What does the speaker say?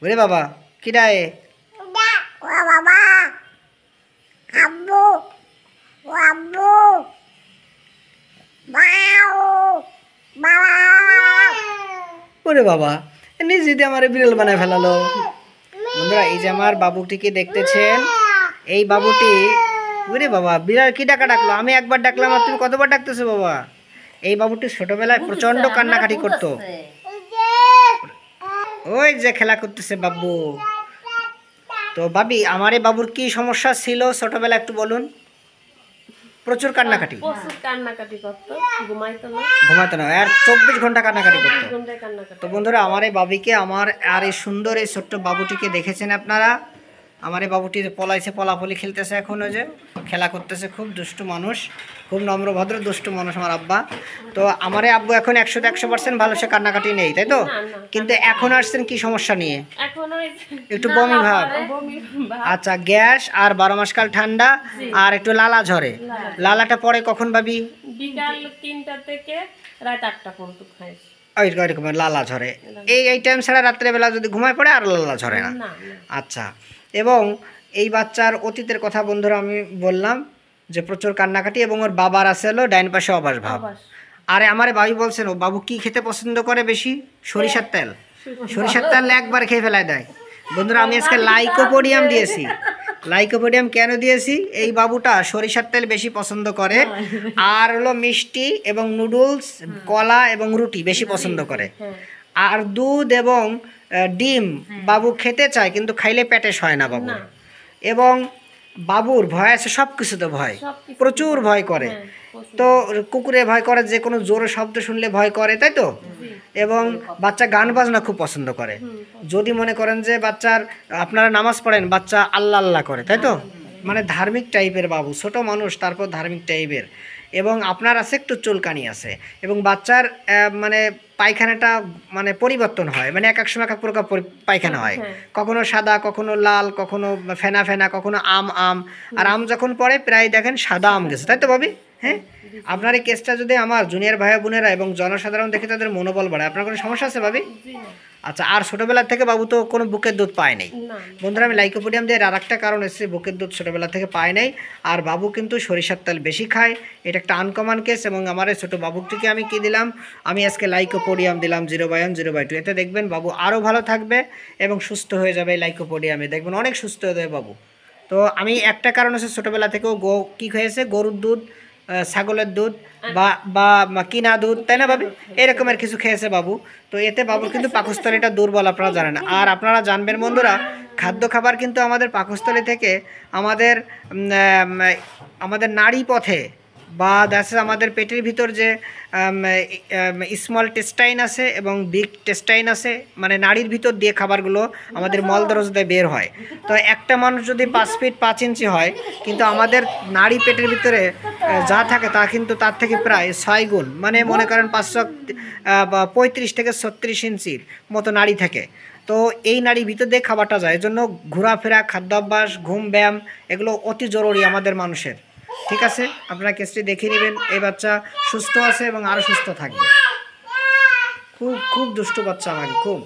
ওরে বাবা কি ডায়ে বাবা আব্বু আব্বু ওরে বাবা নিজে আমার বিড়াল বানায় ফেলালো। বন্ধুরা এই যে আমার বাবুটিকে দেখতেছেন, এই বাবুটি ওরে বাবা বিড়াল কি ডাকা ডাকলো, আমি একবার ডাকলাম আর তুমি কতবার ডাকতেছো বাবা। এই বাবুটি ছোটবেলায় প্রচন্ড কান্নাকাটি করতো। ওই যে খেলা করতেছে বাবু। তো ভাবি আমার এই বাবুর কি সমস্যা ছিল ছোটবেলা একটু বলুন। প্রচুর কান্নাকাটি করতো, ঘুমাইতো না আর 24 ঘন্টা কান্নাকাটি করতো। তো বন্ধুরা আমার এই বাবিকে আমার আর এই সুন্দর এই ছোট্ট বাবুটিকে দেখেছেন আপনারা। আমার এই বাবুটি পলাইছে, পলাপলি খেলতেছে, এখন ওই যে খেলা করতেছে। খুব দুষ্টু মানুষ, খুব নম্র ভদ্র দুষ্টু মানুষ আমার আব্বা। তো আমার এই আব্বু এখন 100% ভালো, সে কান্নাকাটি নেই তাই তো? কিন্তু এখন আসছেন কি সমস্যা নিয়ে? একটু বমি ভাব, আচ্ছা গ্যাস আর 12 মাসকাল ঠান্ডা আর একটু লালা ঝরে। লালাটা পরে কখন ভাবি? বিকাল 3টা থেকে রাত 8টা পর্যন্ত খাই। ওইরকম লালা ঝরে, এই টাইম ছাড়া রাত্রেবেলা যদি ঘুমায় পড়ে আর লালা ঝরে না। আচ্ছা, এবং এই বাচ্চার অতীতের কথা বন্ধুরা আমি বললাম যে প্রচুর কান্নাকাটি, এবং ওর বাবার আছে হলো ডাইন পাশে অবাস ভাব। আরে আমার বাবু বলছেন ও বাবু কি খেতে পছন্দ করে বেশি? সরিষার তেল। সরিষার তেল একবার খেয়ে ফেলায় দেয়। বন্ধুরা আমি আজকে লাইকোপোডিয়াম দিয়েছি। লাইকোপোডিয়াম কেন দিয়েছি? এই বাবুটা সরিষার তেল বেশি পছন্দ করে, আর হলো মিষ্টি এবং নুডলস, কলা এবং রুটি বেশি পছন্দ করে। আর দুধ এবং ডিম বাবু খেতে চায় কিন্তু খাইলে পেটে সয় না বাবু। এবং বাবুর ভয় আছে, সব কিছুতে ভয়, প্রচুর ভয় করে। তো কুকুরে ভয় করে, যে কোনো জোরে শব্দ শুনলে ভয় করে, তাই তো? এবং বাচ্চা গান বাজনা খুব পছন্দ করে। যদি মনে করেন যে বাচ্চার আপনারা নামাজ পড়েন, বাচ্চা আল্লাহ আল্লাহ করে, তাই তো? মানে ধার্মিক টাইপের বাবু, ছোট মানুষ তারপর ধার্মিক টাইপের। এবং আপনার আছে একটু চুলকানি আছে, এবং বাচ্চার মানে পায়খানাটা মানে পরিবর্তন হয়, মানে এক এক সময় এক এক প্রকার পায়খানা হয়, কখনো সাদা, কখনো লাল, কখনো ফেনা ফেনা, কখনো আম আম। আর আম যখন পড়ে প্রায় দেখেন সাদা আম গেছে, তাই তো ভাবি? হ্যাঁ, আপনার এই কেসটা যদি আমার জুনিয়র ভাই বোনেরা এবং জনসাধারণ দেখে তাদের মনোবল বাড়ায়। আপনার কোনো সমস্যা আছে ভাবি? আচ্ছা, আর ছোটোবেলা থেকে বাবু তো কোনো বুকের দুধ পায় নাই। বন্ধুরা আমি লাইকোপোডিয়াম দিয়ে আর একটা কারণ এসেছে, বুকের দুধ ছোটোবেলা থেকে পায় নাই। আর বাবু কিন্তু সরিষার তেল বেশি খায়, এটা একটা আনকমন কেস। এবং আমার এই ছোটো বাবুটিকে আমি কি দিলাম? আমি আজকে লাইকোপোডিয়াম দিলাম 0/1 0/2। এতে দেখবেন বাবু আরও ভালো থাকবে এবং সুস্থ হয়ে যাবে। লাইকোপোডিয়ামে দেখবেন অনেক সুস্থ হয়ে যাবে বাবু। তো আমি একটা কারণ হচ্ছে ছোটোবেলা থেকেও কী হয়েছে, গরুর দুধ, ছাগলের দুধ বা কিনা দুধ, তাই না ভাবি? এরকমের কিছু খেয়েছে বাবু। তো এতে বাবুর কিন্তু পাকস্থলীটা দুর্বল, আপনারা জানেন। আর আপনারা জানবেন বন্ধুরা, খাদ্য খাবার কিন্তু আমাদের পাকস্থলী থেকে আমাদের নাড়ি পথে বা দেখা আমাদের পেটের ভিতর যে স্মল টেস্টাইন আছে এবং বিগ টেস্টাইন আছে, মানে নাড়ির ভিতর দিয়ে খাবারগুলো আমাদের মলদ্রজতে বের হয়। তো একটা মানুষ যদি 5 ফিট 5 ইঞ্চি হয়, কিন্তু আমাদের নাড়ি পেটের ভিতরে যা থাকে তা কিন্তু তার থেকে প্রায় 6 গুণ, মানে মনে করেন 535 থেকে 36 ইঞ্চির মতো নাড়ি থাকে। তো এই নাড়ির ভিতর দিয়ে খাবারটা যায়, এজন্য ঘোরাফেরা, খাদ্যাভ্যাস, ঘুম, ব্যায়াম এগুলো অতি জরুরি আমাদের মানুষের। ঠিক আছে, আপনারা কেসটি দেখে নেবেন। এই বাচ্চা সুস্থ আছে এবং আরও সুস্থ থাকবে। খুব খুব দুষ্টু বাচ্চা আমাকে, খুব।